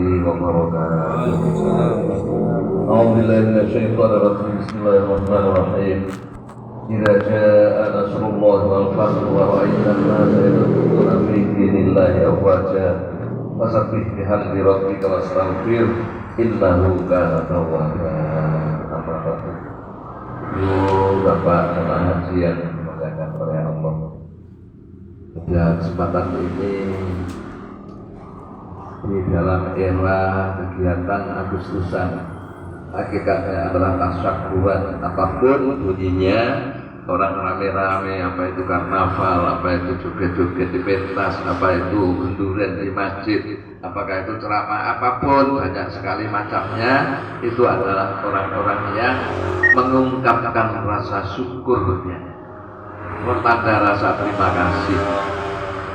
وبركاته. أعوذ بالله من الشيطان الرجيم. بسم الله الرحمن الرحيم. إذا جاء نصر الله والفتح ورأيت الناس يدخلون في دين الله أفواجا فسبح بحمد ربك واستغفره إنه كان توابا. Apa itu? Bapak jemaah haji yang dimuliakan oleh Allah. Pada kesempatan ini di dalam era kegiatan Agustusan, hakikatnya adalah tasyakuran, apapun bunyinya, orang rame-rame, apa itu karnaval, apa itu joget-joget di pentas, apa itu gunduran di masjid, apakah itu ceramah, apapun, banyak sekali macamnya. Itu adalah orang-orang yang mengungkapkan rasa syukurnya, pertanda rasa terima kasih,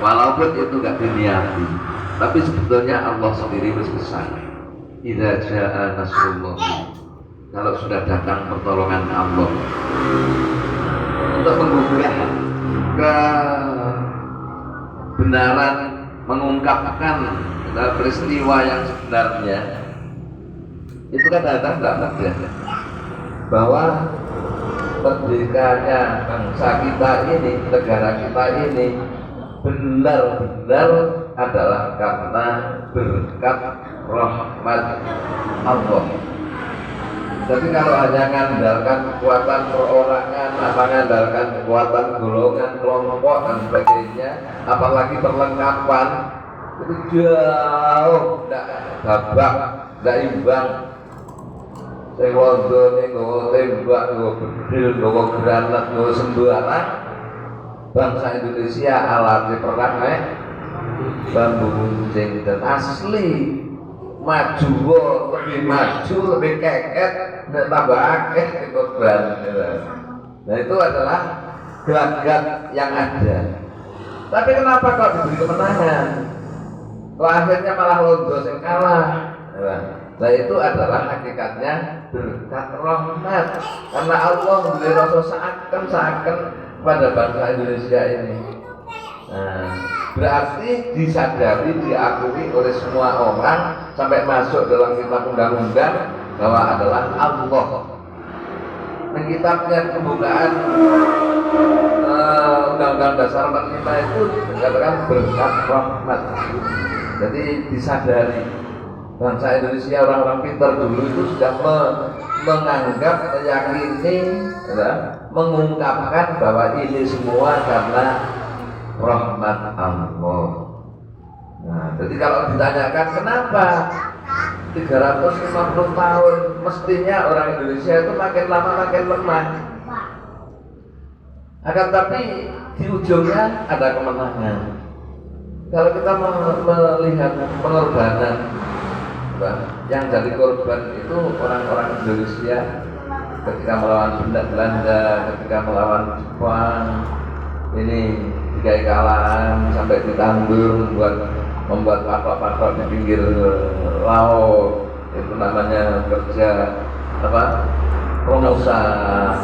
walaupun itu gak diniati, tapi sebetulnya Allah sendiri berpesan, idza jaa nasrullah, kalau sudah datang pertolongan Allah, untuk menggugah kebenaran, mengungkapkan peristiwa yang sebenarnya. Itu kan datang tidak mudah, bahwa merdekanya bangsa kita ini, negara kita ini benar-benar adalah karena berkat rahmat Allah. Jadi kalau hanya mengandalkan kekuatan perorangan, mengandalkan kekuatan golongan, kelompok dan sebagainya, apalagi perlengkapan, itu jauh tidak babak, tidak imbang. Sing wondone nggawa tembak, nggawa bedil, nggawa granat, nggawa sembarang. Bangsa Indonesia alatnya perang bambu runcing dan asli maju, lebih maju, lebih keket, tambah akeh korban. Nah itu adalah gelagat yang ada. Tapi kenapa kok diberi kemenangan? Kok akhirnya malah londo yang kalah? Nah itu adalah hakikatnya berkat rahmat, karena Allah memberi rasa seakan-akan pada bangsa Indonesia ini. Nah, berarti disadari, diakui oleh semua orang sampai masuk dalam kitab undang-undang bahwa adalah Allah. Nah, kitabnya pembukaan Undang-Undang Dasar 45 itu dikatakan berkat rahmat. Jadi disadari, bangsa Indonesia, orang-orang pintar dulu itu sudah menganggap, meyakini, mengungkapkan bahwa ini semua karena rahmat Allah. Nah, jadi kalau ditanyakan kenapa 350 tahun mestinya orang Indonesia itu makin lama makin lemah, akan tapi di ujungnya ada kemenangan. Kalau kita melihat pengorbanan, yang jadi korban itu orang-orang Indonesia ketika melawan Belanda, ketika melawan Jepang, ini dikai kalahan sampai ditandur, membuat patok-patok di pinggir laut, itu namanya kerja promosan.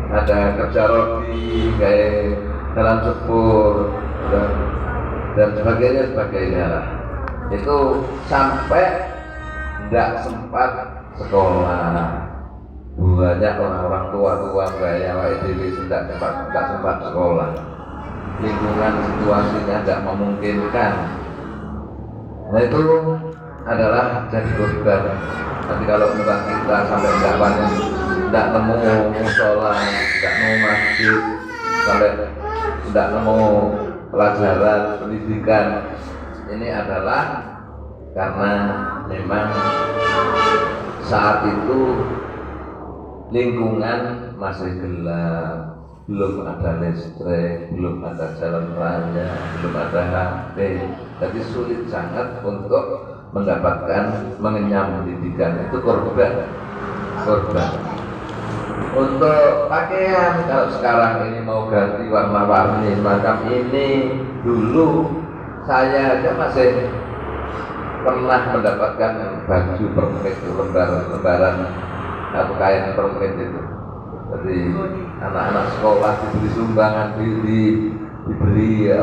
Ada kerja roti, kayak jalan cepur dan sebagainya lah. Itu sampai tidak sempat sekolah. Banyak orang-orang tua-tua gaya WDW tidak sempat sekolah. Lingkungan situasinya tidak memungkinkan. Nah itu adalah jadi korban. Nanti kalau bukan kita sampai tidak nemu musola, tidak nemu masjid, sampai tidak nemu pelajaran pendidikan, ini adalah karena memang saat itu lingkungan masih gelap, belum ada listrik, belum ada jalan raya, belum ada HP, jadi sulit sangat untuk mendapatkan mengenyam pendidikan. Itu korban. Untuk pakaian, kalau sekarang ini mau ganti warna-warni semacam ini, dulu saya aja masih pernah mendapatkan baju per menit, lembaran atau kain per menit itu. Jadi anak-anak sekolah diberi sumbangan, diberi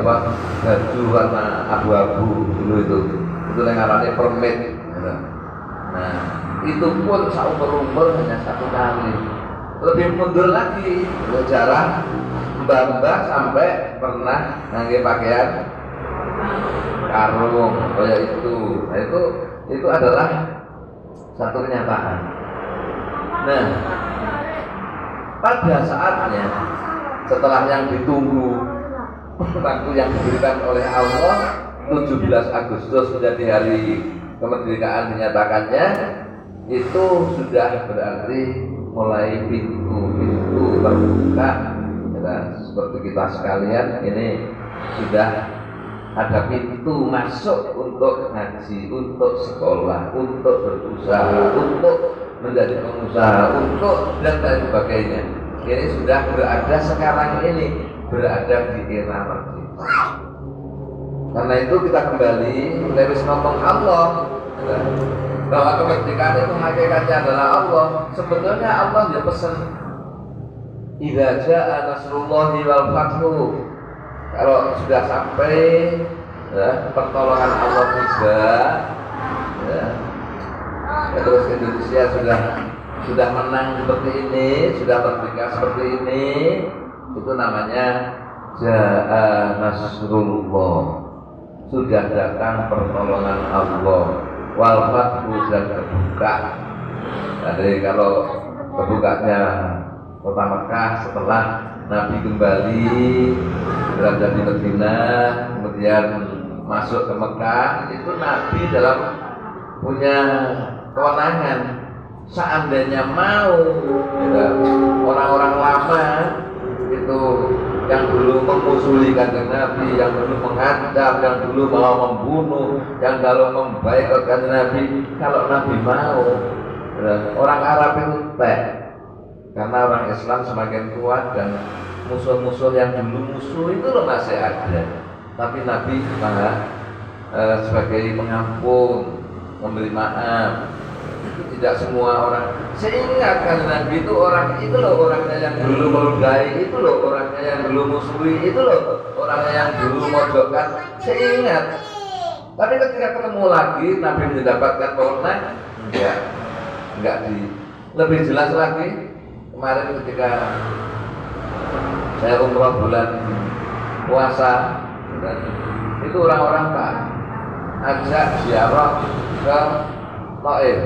baju warna abu-abu dulu itu itu yang ngarane permit gitu. Nah itu pun seumur-umur hanya 1 kali. Lebih mundur lagi sejarah mbah-mbah sampai pernah ngangge pakaian karung kayak itu. Nah itu adalah satu kenyataan. Nah pada saatnya setelah yang ditunggu waktu yang diberikan oleh Allah 17 Agustus menjadi hari kemerdekaan dinyatakannya, itu sudah berarti mulai pintu terbuka ya, seperti kita sekalian ini sudah ada pintu masuk untuk ngaji, untuk sekolah, untuk berusaha, untuk menjadi pengusaha, untuk dan lain sebagainya. Ini sudah berada sekarang ini, berada di era merdeka. Karena itu kita kembali lewis ngomong Allah bahwa kemerdekaan itu hakikatnya adalah Allah. Sebetulnya Allah dia pesan idza jaa nasrullahi wal fathu, kalau sudah sampai ya, pertolongan Allah tiba ya, terus Indonesia sudah menang seperti ini, sudah merdeka seperti ini, itu namanya jaa nasrullah, sudah datang pertolongan Allah, wal fathu dan terbuka. Jadi kalau terbukanya kota Mekah setelah Nabi kembali berada di Madinah, kemudian masuk ke Mekah, itu Nabi dalam punya kewenangan. Seandainya mau ya, orang-orang lama itu yang dulu memusuhi kanjeng Nabi, yang dulu menghadap, yang dulu mau membunuh, yang kalau membaikkan kanjeng Nabi, kalau Nabi mau ya, orang Arab itu teh. Karena orang Islam semakin kuat dan musuh-musuh yang dulu musuh itu loh masih ada. Tapi Nabi maha sebagai pengampun, memberi maaf. Itu tidak semua orang. Seingat kan Nabi itu orang itu loh orangnya yang dulu meludahi, itu loh orangnya yang dulu musuhi, itu loh orangnya yang dulu mojokkan. Seingat. Tapi ketika ketemu lagi Nabi mendapatkan wewenang, enggak di lebih jelas lagi. Kemarin ketika saya umroh bulan puasa, dan itu orang-orang Pak ajak ziarah ke Taif.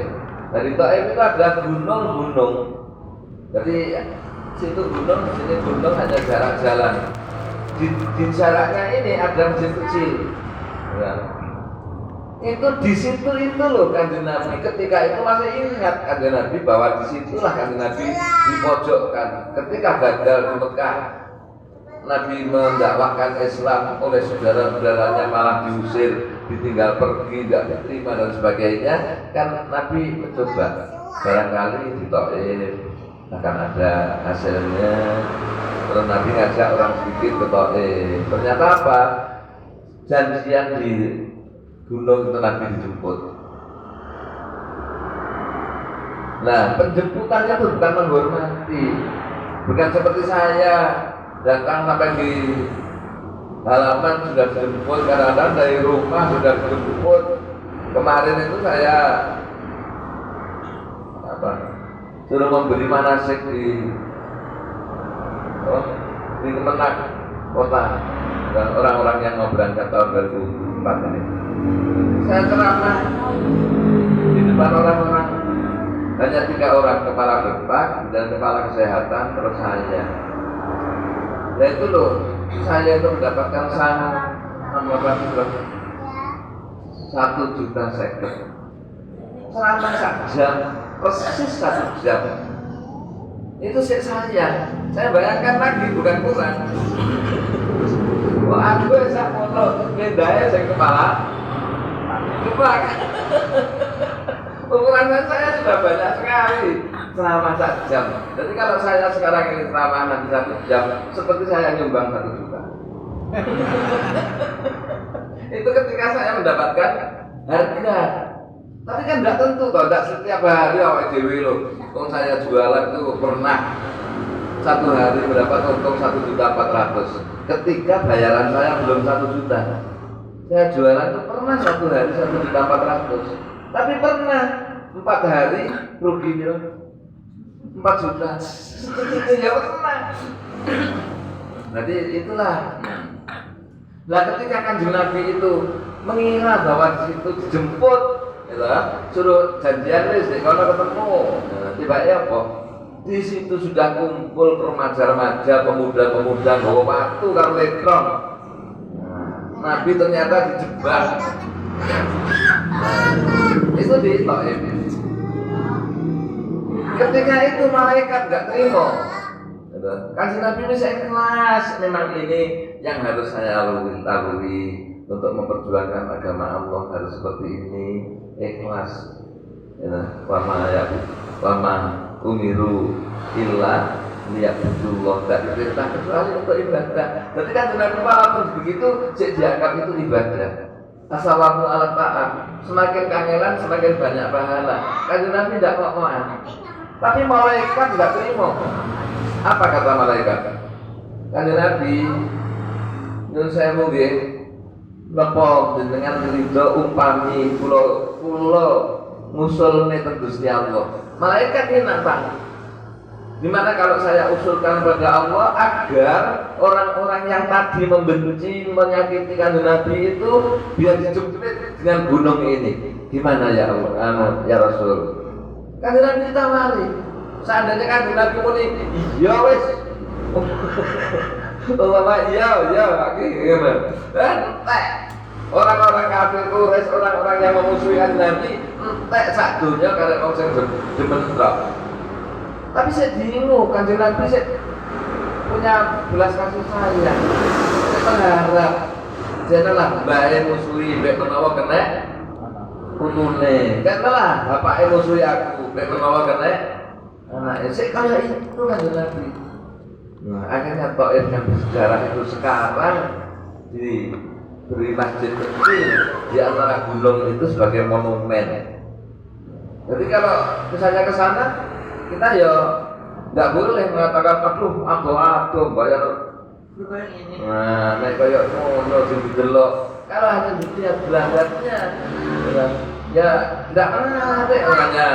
Dari Taif itu ada gunung-gunung. Jadi situ gunung, sini gunung, hanya jarak jalan. Di jaraknya ini ada masjid kecil. Ya. Itu di situ itu loh kanjeng Nabi, ketika itu masih ingat kanjeng Nabi bahwa di situlah kanjeng Nabi dipojokkan. Ketika gagal di Mekah, Nabi mendakwahkan Islam oleh saudara-saudaranya malah diusir, ditinggal pergi, tidak diterima dan sebagainya. Kan Nabi mencoba barangkali di Taif akan ada hasilnya. Terus Nabi ngajak orang sedikit ke Taif. Ternyata apa? Janjian di gunung itu Nabi dijemput. Nah, penjemputannya itu bukan menghormati, bukan seperti saya datang sampai di halaman sudah dijemput, kadang-kadang dari rumah sudah dijemput. Kemarin itu saya suruh memberi manasik di Kemenak kota dan orang-orang yang mau berangkat tahun 2004 ini. Saya ceramah di depan orang-orang, hanya 3 orang, kepala depak dan kepala kesehatan, terus saya. Ya itu loh, saya itu mendapatkan saham 1 juta seket selama 1 jam, persis 1 jam. Itu saya bayangkan lagi, bukan kurang. Wah, aku bisa foto bedanya saya kepala depak. Ukuran saya sudah banyak sekali selama 1 jam. Jadi kalau saya sekarang ini selama nanti 1 jam, seperti saya nyumbang 1 juta. Itu ketika saya mendapatkan harga. Tapi kan tidak tentu, tidak setiap hari awal dewi loh. Kalau saya jualan itu pernah 1 hari mendapat untung 1.400.000. Ketika bayaran saya belum 1 juta. Saya jualan itu pernah 1 hari 1.400.000, tapi pernah 4 hari rugi 4 juta. Ya pernah. Jadi itulah. Nah ketika Kanjeng Nabi itu mengira bahwa di situ dijemput, ya, suruh janjian wis di kono ketemu. Nah, tiba-tiba apa? Di situ sudah kumpul remaja-remaja, pemuda-pemuda bawa batu karo lekron. Nabi ternyata dijebak. Itu di Taif. Ketika itu malaikat nggak terima. Kanjeng Nabi ini saya ikhlas, memang ini yang harus saya lalui untuk memperjuangkan agama Allah, harus seperti ini, ikhlas. Wama umiru illa liya'budullah, tidak diperintah kecuali untuk ibadah. Jadi Kanjeng Nabi walaupun begitu, dianggap itu ibadah. Assalamu ala ta'am, semakin kangenan semakin banyak pahala. Kanjeng Nabi tidak mau-mauan, tapi malaikat tidak terima. Apa kata malaikat? Kanjeng Nabi nyuwun sewu nggih, napa dengan ridho umpami kula ngusulne teng Gusti Allah. Malaikat ini nantang. Dimana kalau saya usulkan kepada Allah agar orang-orang yang tadi membenci, menyakiti Kanjeng Nabi itu biar dijemput dengan gunung ini. Gimana ya Allah, ya Rasul? Kanjeng Nabi ditawari. Seandainya Kanjeng Nabi muni, iya wis. Iya, akhirnya. Dan orang-orang kafir Quraisy, orang-orang yang memusuhi Nabi, entek sak donya karek wong sing demen drop. Tapi saya bingung, Kanjeng Nabi saya punya belas kasih sayang. Saya berharap janganlah bae musuhi mek menawa kena putune. Janganlah bapake musuhi aku mek menawa kena anake. Saya kaya itu Kanjeng Nabi. Nah, akhirnya Taif yang bersejarah itu sekarang diberi masjid kecil di antara gunung itu sebagai monumen. Jadi kalau misalnya ke sana, kita ya nggak boleh mengatakan aduh bayar. Nah, naik kayak ngono sing didelok. Kalau hanya dilihat belagatnya, ya nggak menarik orangnya.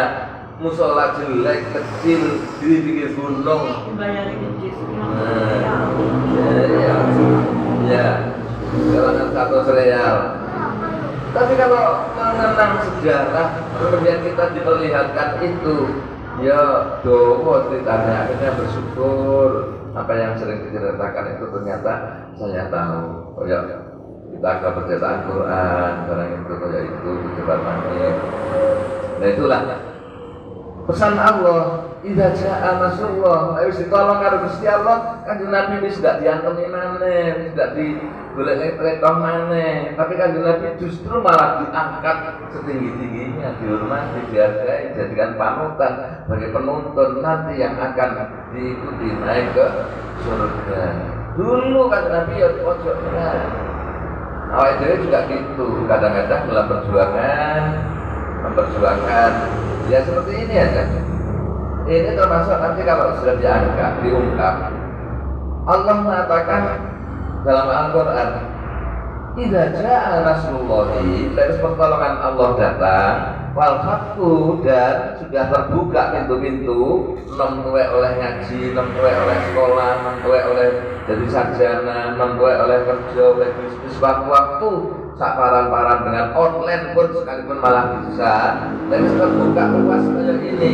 Musola jelek kecil di pinggir gunung. Dibayari kecil. Ya, kalangan 100 real. Tapi kalau mengenang sejarah, kemudian kita diperlihatkan itu, ya doa ceritanya, akhirnya bersyukur apa yang sering diceritakan itu ternyata saya tahu. Oh ya, kita agak percetakan Quran, barang itu kayak itu cepat langit. Nah itulah pesan Allah, idza jaa nasrullah, ayo ditolong karo Gusti Allah. Kanjeng Nabi wis gak diantemi maneh, wis gak digoleki retoh maneh, tapi Kanjeng Nabi justru malah diangkat setinggi-tingginya, dihormati, dihargai, dijadikan panutan sebagai penuntun nanti yang akan diikuti naik ke surga. Dulu Kanjeng Nabi ya pojok benar. Awake dhewe juga gitu, kadang-kadang dalam memperjuangkan ya seperti ini aja. Ini termasuk nanti kalau sudah diungkap. Allah mengatakan dalam Al-Quran, idza jaa nasrullahi, dari pertolongan Allah datang, wal fathu, dan sudah terbuka pintu-pintu, nemtuwe oleh ngaji, nemtuwe oleh sekolah, nemtuwe oleh jadi sarjana, nemtuwe oleh kerja, oleh bisnis, waktu saparan-paran dengan online pun sekalipun malah bisa. Dan terbuka luas kayak ini.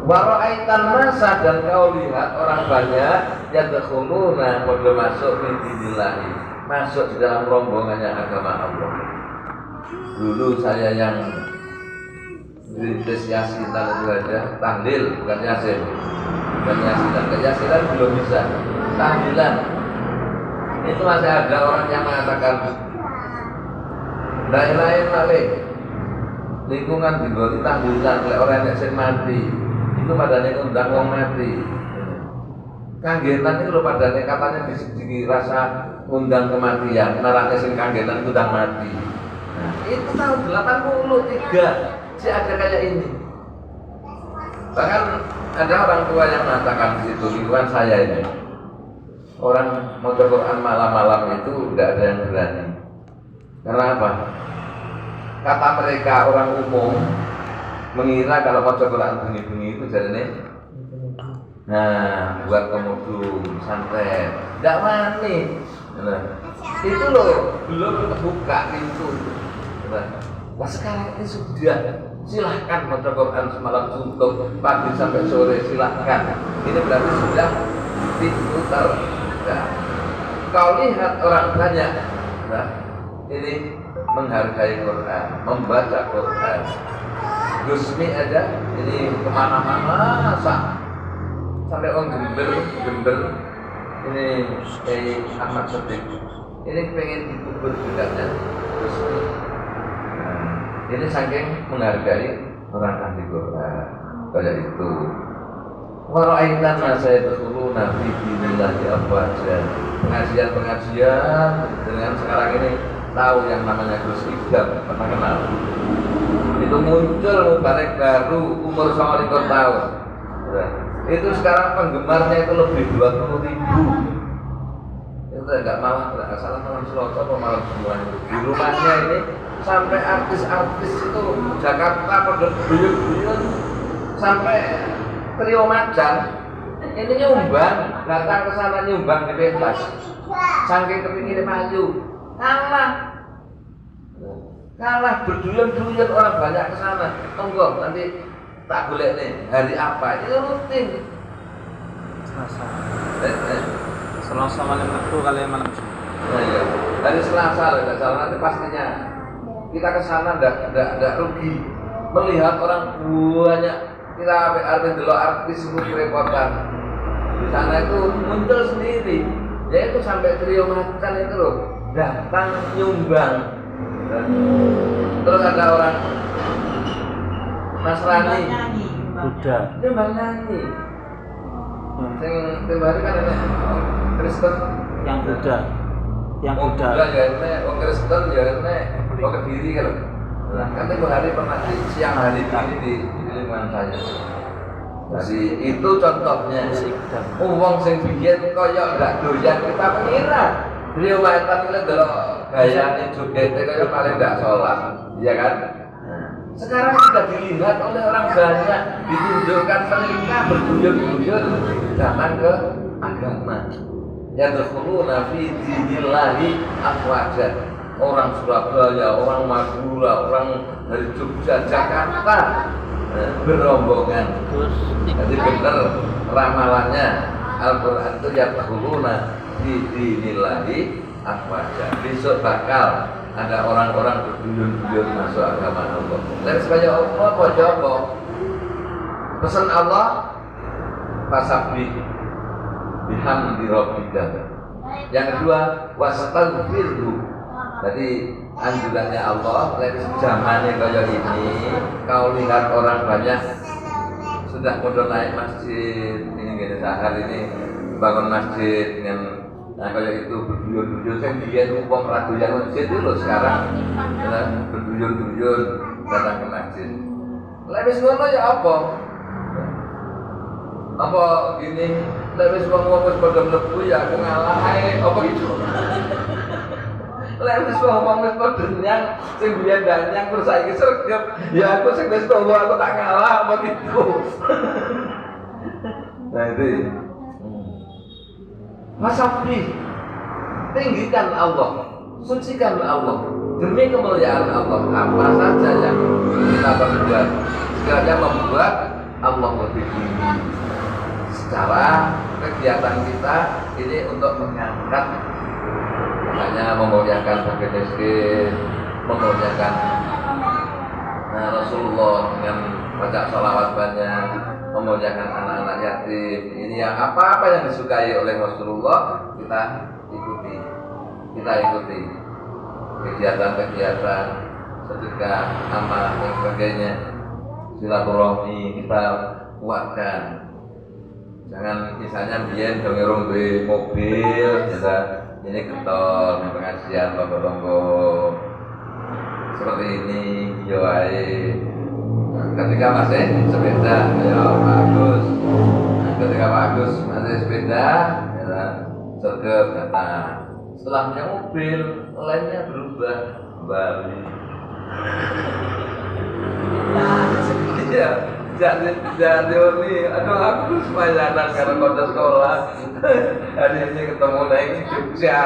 Waraitan masa, dan kau lihat orang banyak yang yadkhuluna pada masuk dindillahi, masuk di dalam rombongannya agama Allah. Dulu saya yang rintis yasinan itu aja, tahlil bukan yasin, bukan yasinan, yasinan belum bisa, tahlilan. Itu masih ada orang yang mengatakan lain-lain malik lingkungan diberi tahlilan oleh orang yang mati. Itu padanya undang wong mati. Kanggenan itu lho padanya katanya dirasa undang kematian, narane sing kanggenan undang mati. Nah, itu tahun 83 sih ada kayak ini. Bahkan ada orang tua yang mengatakan di situ, lingkungan saya ini orang mau Quran malam-malam itu tidak ada yang berani. Karena apa? Kata mereka orang umum mengira kalau mau Quran bunyi-bunyi itu jadinya nah buat komodo santet tidak wani. Nah, itu loh belum buka pintu. Nah sekarang ini sudah, silahkan baca Quran semalam suntuk pagi sampai sore, silahkan. Ini berarti sudah pintu terbuka. Kau lihat orang banyak, nah, ini menghargai Quran, membaca Quran. Gusmi aja, ini kemana-mana sampai orang gembel. Ini Ahmad Sadiq. Ini pengen dikubur budaknya Gusmi. Ini saking menghargai orang ahli Quran kayak itu. Waraitan saya betul nabi billahi afwaja. Pengajian dengan sekarang ini tahu yang namanya Gus Idam, pernah kenal? Itu muncul mubarak baru umur 25 tahun. Nah, itu sekarang penggemarnya itu lebih 20.000. Itu enggak malah enggak salah malam Selasa atau malam semua itu. Di rumahnya ini sampai artis-artis itu Jakarta pada buyut-buyut sampai trio Macan ini nyumbang, datang ke sana nyumbang di pentas. Saking kepingin maju, kalah berduyun-duyun orang banyak ke sana. Tunggu nanti tak boleh nih hari apa itu rutin. Selasa malam Minggu kali malam Jumat. Nah, iya. Hari Selasa tidak salah nanti pastinya kita ke sana tidak rugi melihat orang banyak. Kita artis dulu artis kerepotan di sana itu muncul sendiri, yaitu sampai trio Macan itu loh datang nyumbang. Terus ada orang Nasrani Buddha nyumbang nyanyi. Sing tembahari kan ada Kristen yang Buddha ya ini, orang Kristen ya ini, orang Kediri kan. Nah, kan tempoh hari pernah di siang hari ini di lingkungan saya. Jadi itu contohnya. Uang sing biyen kaya ndak doyan kita mengira. Riwayatan itu delok gayane jogete kaya paling ndak sholat, iya kan? Sekarang sudah dilihat oleh orang banyak, ditunjukkan mereka berduyun-duyun datang ke agama. Yadkhuluna fi dinillahi afwaja. Orang Surabaya, orang Madura, orang dari Jogja, Jakarta berombongan. Jadi benar ramalannya Al-Quran itu yadkhuluna fi dinillahi afwaja. Besok bakal ada orang-orang berduyun-duyun masuk agama Allah. Dan supaya Allah apa jawab? Pesan Allah fasabbih bihamdi rabbika. Yang kedua wastaghfirhu. Jadi anjurannya Allah, zamannya kayak ini, kau lihat orang banyak sudah modal naik masjid, ini gini sahar ini bangun masjid dengan kayak itu berduyun-duyun, yang dia umpam raduyan masjid itu loh sekarang berduyun-duyun datang ke masjid. Lebih ngono ya apa? Apa gini? Lebih ngomong pada mlebu ya aku ngalah apa gitu? Lek wis ngomong wis padha nyang sing biyen nyang terus saiki sregep ya aku sing wis tuwa aku tak ngalah apa gitu. Nah itu Wasabbih, tinggikan Allah, sucikan Allah demi kemuliaan Allah. Apa saja yang kita perbuat sekiranya membuat Allah lebih tinggi. Secara kegiatan kita ini untuk mengangkat, makanya memuliakan fakir miskin, memuliakan Rasulullah dengan baca sholawat banyak, memuliakan anak-anak yatim. Ini yang apa-apa yang disukai oleh Rasulullah kita ikuti kegiatan-kegiatan sedekah, amal dan sebagainya, silaturahmi kita kuatkan. Jangan misalnya biyen dong duwe mobil, ini getol, pengajian tonggo-tonggo seperti ini, yoai. Ketika masih sepeda, ya Pak Agus. Ketika Pak Agus masih sepeda, ya sergap datang. Setelah punya mobil, lainnya berubah. Bali. Iya, jadi ini, aduh aku terus pelajaran karena kota sekolah. Hari ini ketemu naik di Jogja.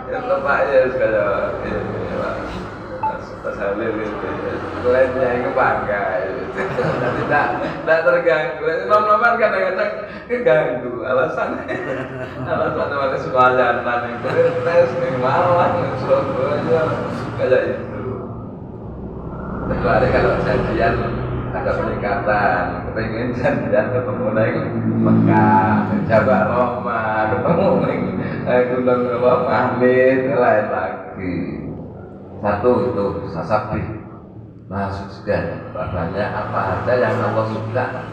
Itu Pak ya kayak ini Pak. Pas Halil itu, lainnya itu bangga. Tidak terganggu. Nom-noman kadang-kadang keganggu. Alasannya pada sekolah jalan itu tes nih Malang, Surabaya kayak itu. Kecuali kalau janjian ada peningkatan, pengen janjian ketemu naik Mekah, Jabal Roma, ketemu naik Gunung Mahmud, lain lagi. Satu itu sasabih, masuk juga padanya apa aja yang Allah suka.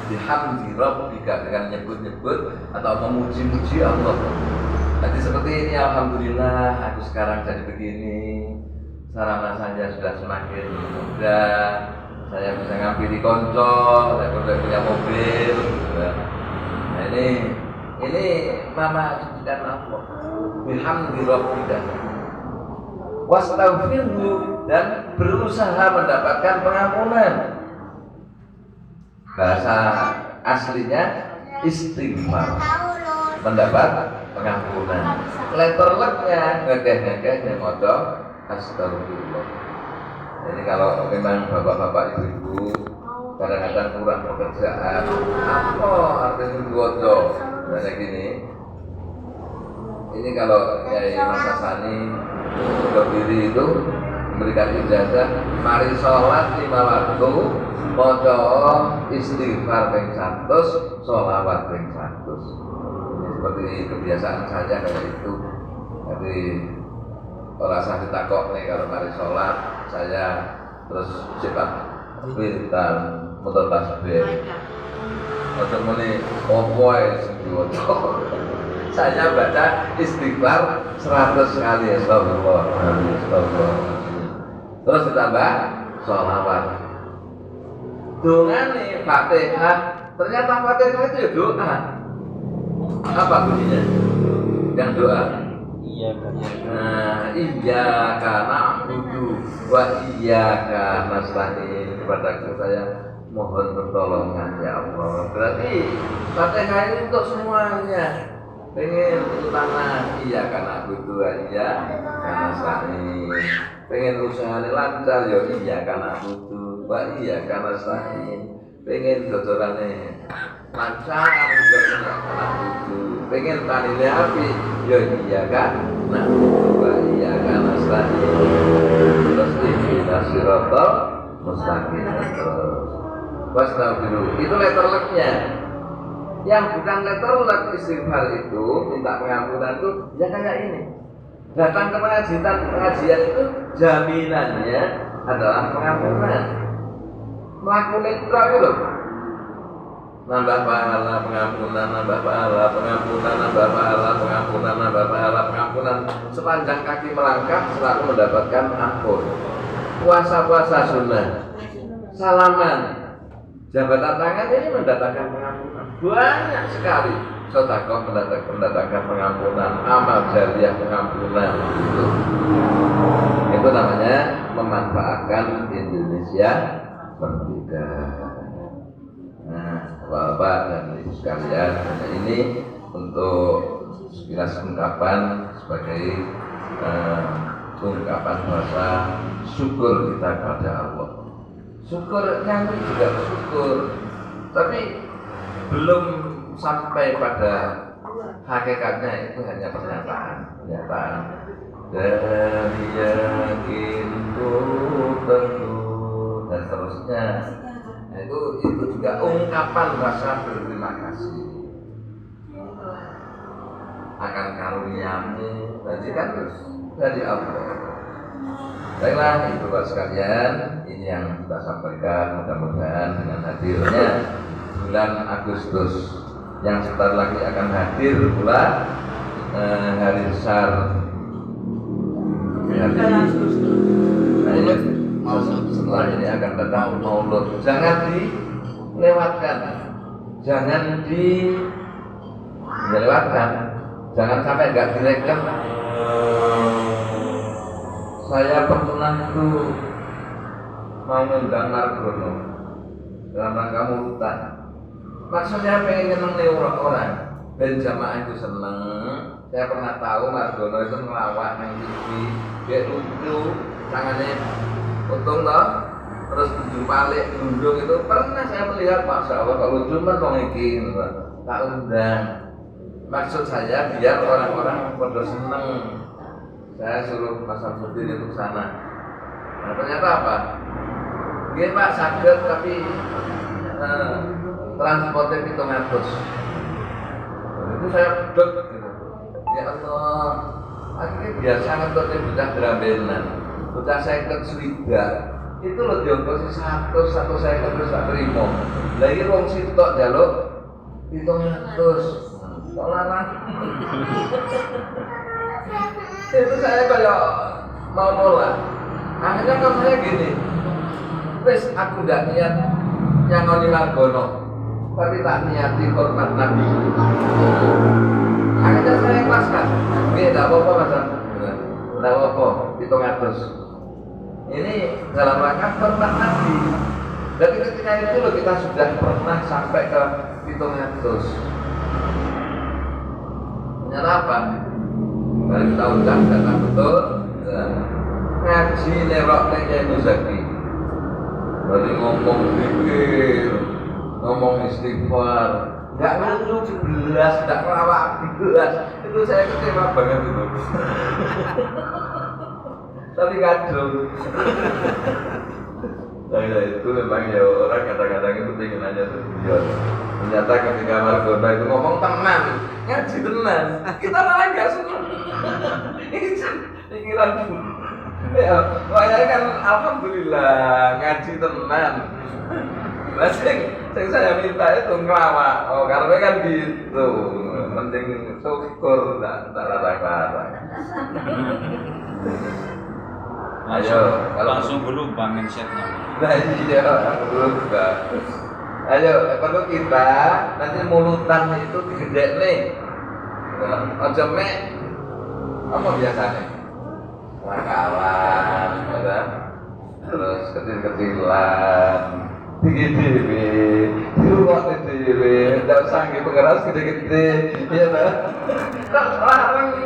Bihamdi rabbika, dengan nyebut-nyebut atau memuji-muji Allah. Jadi seperti ini, alhamdulillah aku sekarang jadi begini. Sarana saya sudah semakin mudah. Saya bisa ngampiri konco, saya sudah punya mobil. Nah ini mama sucikan Allah. Bihamdi rabbika. Wastaghfirhu, dan berusaha mendapatkan pengampunan. Bahasa aslinya istighfar, mendapat pengampunan. Letter lucknya ngekeh ngocok astagfirullah. Jadi kalau memang bapak-bapak ibu-ibu kadang-kadang kurang pekerjaan, apa artinya ngocok kayak gini? Ini kalau Kiai Mas Hassani berdiri itu memberikan ijazah, mari sholat 5 waktu, maca istighfar ping 100, sholawat ping 100. Ini seperti kebiasaan saya kayak itu. Jadi orang saya ditakok nih kalau mari sholat, saya terus cepat pintar muter tasbih. Macam ini, saya baca istighfar 100 kali, astagfirullah. Terus ditambah sholawat. Doa nih Fatihah, ternyata Fatihah itu ya doa. Apa bunyinya? Yang doa. Iya kan. Nah, iyyaka na'budu wa iyyaka nasta'in. Kepadaku saya mohon pertolongan ya Allah. Berarti Fatihah ini untuk semuanya. Pengen untuk tanah, iya karena butuh iya karena sain. Pengen usahanya lancar, ya iya karena butuh, iya karena sain. Pengen dodorannya lancar, ya karena butuh. Pengen taninya api, ya iya karena butuh, iya karena sain. Terus ihdinas siratal mustaqim terus. Wastaghfiru, itu letter lucknya. Yang bukan letter luck istighfar itu, minta pengampunan itu, ya kayak ini. Datang ke pengajian itu jaminannya adalah pengampunan. Melakukan itu loh. Nambah pahala pengampunan, nambah pahala pengampunan, nambah pahala pengampunan, nambah pahala pengampunan. Sepanjang kaki melangkah selalu mendapatkan ampun. Puasa-puasa sunnah, salaman, jabatan tangan ini mendatangkan pengampunan. Banyak sekali sedekah mendatangkan pengampunan, amal jariah pengampunan. Itu namanya memanfaatkan Indonesia merdeka. Nah, Bapak dan Ibu sekalian, ini untuk sekilas ungkapan sebagai ungkapan bahasa syukur kita kepada Allah. Syukur nyanyi juga bersyukur, tapi belum sampai pada hakikatnya, itu hanya pernyataan dari yakin tentu dan seterusnya. Nah, itu juga ungkapan rasa berterima kasih akan karuniamu, berarti kan dari Allah. Baiklah ibu bapak sekalian, ini yang kita sampaikan. Mudah-mudahan dengan hadirnya bulan Agustus yang sebentar lagi akan hadir pula hari besar. Nah ini setelah ini akan datang Maulud. Jangan dilewatkan, jangan dilewatkan. Jangan sampai nggak direken. Saya pernah itu mau ngundang Margono dalam rangka mulutan. Maksudnya pengen nyenengin orang-orang dan jamaah itu seneng. Saya pernah tahu Margono itu ngelawak nang TV, dia lucu, tangannya untung toh, terus tujuh balik gerundung itu pernah saya melihat. Masya Allah kalau cuma tongiki tak undang. Maksud saya biar orang-orang pada seneng. Saya suruh Mas Samsudin itu sana. Nah ternyata apa? Dia Pak sakit tapi transportnya 700. Itu saya deg gitu. Ya Allah, akhirnya biasa ngentutnya bocah drambenan, bocah seket swidak. Itu loh diongkosi 100 saya terus tak terima. Lagi wong sitok jaluk 700. Kok larang? Itu saya kayak mau mulai. Akhirnya kan saya gini, wes aku tidak niat yang ngoni Margono, tapi tak niati hormat Nabi. Akhirnya saya ikhlaskan. Ini tidak apa-apa Mas, tidak apa-apa, 700. Ini dalam rangka hormat Nabi. Jadi ketika itu loh kita sudah pernah sampai ke 700. Ternyata apa? Mari kita ucapkan betul ya. Ngaji nerok Kiai Muzaki. Berarti ngomong zikir, ngomong istighfar, nggak lucu belas, nggak kelawak belas. Itu saya kecewa banget itu. Tapi kadung. Nah, itu memang ya orang kadang-kadang itu pengen aja tujuan. Ternyata ketika Margono itu ngomong tenan, ngaji tenan, kita malah nggak seneng. Ini pikiran ya, makanya kan alhamdulillah ngaji tenan. Nah, saya minta itu ngelawak. Oh, karena kan gitu, penting syukur, tak larang-larang. Ayo, langsung berubah mindsetnya. Nah iya, berubah. Ayo, perlu kita nanti mulutan itu gede nih. Ojo mek apa biasanya? Wakalan, ya. Terus kecil-kecilan, tinggi-tinggi, tinggi-tinggi, tidak sanggup pengeras gede-gede, ya lah. Larang.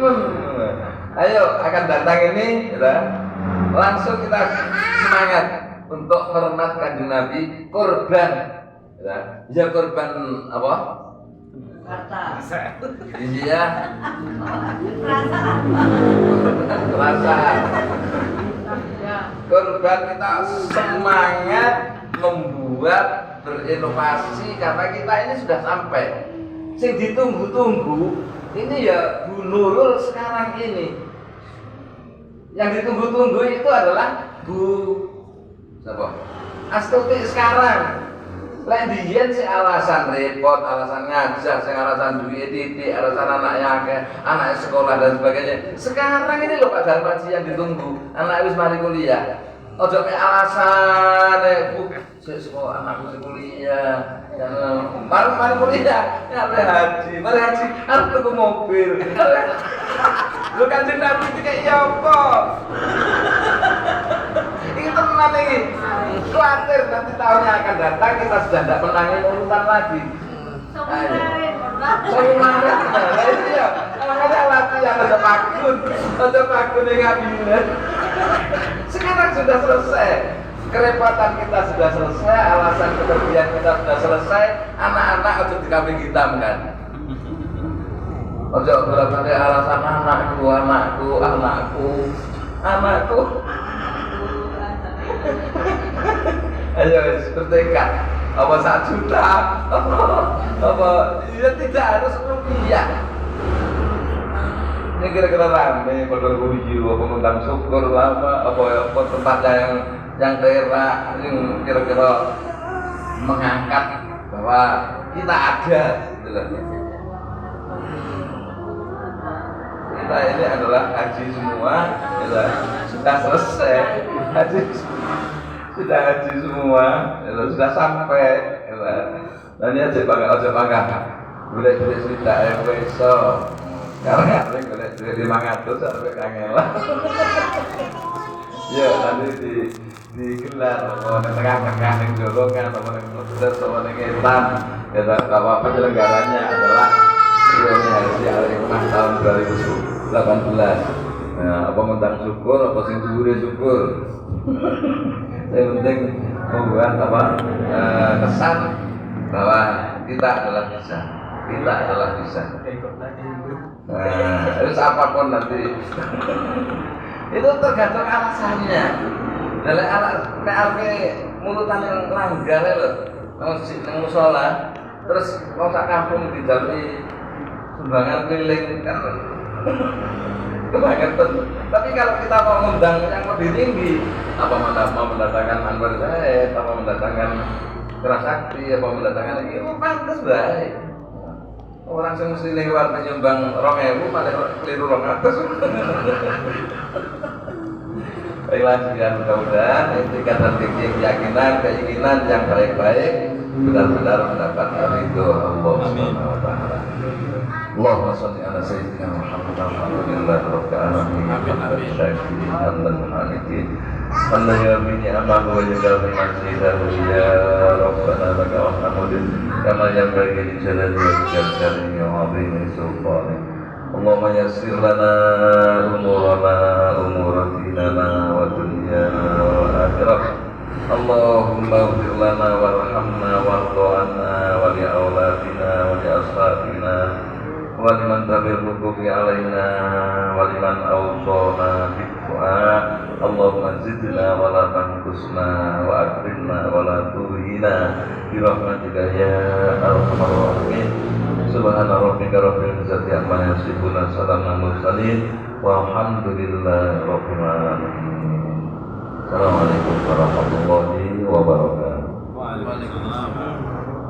Ayo, akan datang ini, ya. Langsung kita semangat untuk hormat Kanjeng Nabi, korban, ya korban apa? Iya. Rasa. Korban kita semangat membuat berinovasi karena kita ini sudah sampai. Sing ditunggu-tunggu ini ya Bu Nurul sekarang ini. Yang ditunggu-tunggu itu adalah Bu siapa? Astuti sekarang. Lain dijen sih alasan repot, alasan ngajar, sing alasan duit titik, alasan anaknya akeh, anak sekolah dan sebagainya. Sekarang ini loh Pak Darmaji yang ditunggu, anak wis mari kuliah. Ojo pe alasan Bu, sekolah anakku kuliah. Mari kuliah, mari haji, harus tuku mobil. Lu Kanjeng Nabi itu kayak ya apa? Ini teman ini. Khawatir nanti tahunnya akan datang kita sudah tidak menangi urutan lagi. Soalnya itu ya, makanya latihan ada pakun yang ngabilan. Sekarang sudah selesai. Kerepotan kita sudah selesai, alasan kepergian kita sudah selesai. Anak-anak harus dikambing hitamkan. Ojo berapa alasan anakku. Ayo bertekad. Apa 1 juta? Apa? Ya tidak harus rupiah. Ini kira-kira rame, pada guyu, apa ngundang syukur apa tempatnya yang daerah yang kira-kira mengangkat bahwa kita ada. Kita ini adalah haji semua, ya, sudah selesai, sudah haji semua, ya, sudah sampai, ya. Dan ini aja bangga, boleh cerita besok. Karena ada boleh duit 500 sampai kangelan. Ya nanti digelar mau tengah-tengah yang jolongan atau yang pedes atau yang etan ya tak apa penyelenggaranya adalah ini hari Al-Hikmah tahun 2018. Nah, apa ngundang syukur apa sing dhuwure syukur. Yang penting membuat kesan bahwa kita adalah bisa. Nah, terus apapun nanti itu tergantung alasannya. Dalam PLP mulutan yang langgar loh, nang musola, terus mau sak kampung dijalui sumbangan keliling kan kebangetan. Tapi kalau kita mau ngundang yang lebih tinggi, apa mau mendatangkan Anwar Zaid, apa mendatangkan Kerasakti, apa mendatangkan ini, pantas baik. Orang yang mesti lewat menyumbang 2.000 malah keliru 200. Baiklah sekian, mudah-mudahan ikatan keyakinan, keinginan yang baik-baik benar-benar mendapat ridho Allah Subhanahu wa taala. Allahumma shalli ala sayyidina Muhammad alhamdulillahi rabbil alamin. Anda ya bini amal wa jalla bi manzilahu ya rabbana laka alhamdulillah kama yanbaghi li jalali wajhika al-karim wa 'azimi sultanik. Allahumma yassir lana umura dinana wa dunyana wa akhirah. Allahumma ighfir lana warhamna warḍa'na wa li auladina wa li ashabina wa liman tabi'uhu alaina wa liman awsana bidu'a. Allahumma zidna wa la tanqusna wa akrimna wa la tuhina bi rahmatika ya arhamar rahimin. Subhana rabbika rabbil izzati amma yasifun wa salamun alal mursalin walhamdulillahi rabbil alamin. Assalamualaikum warahmatullahi wabarakatuh. Waalaikumsalam.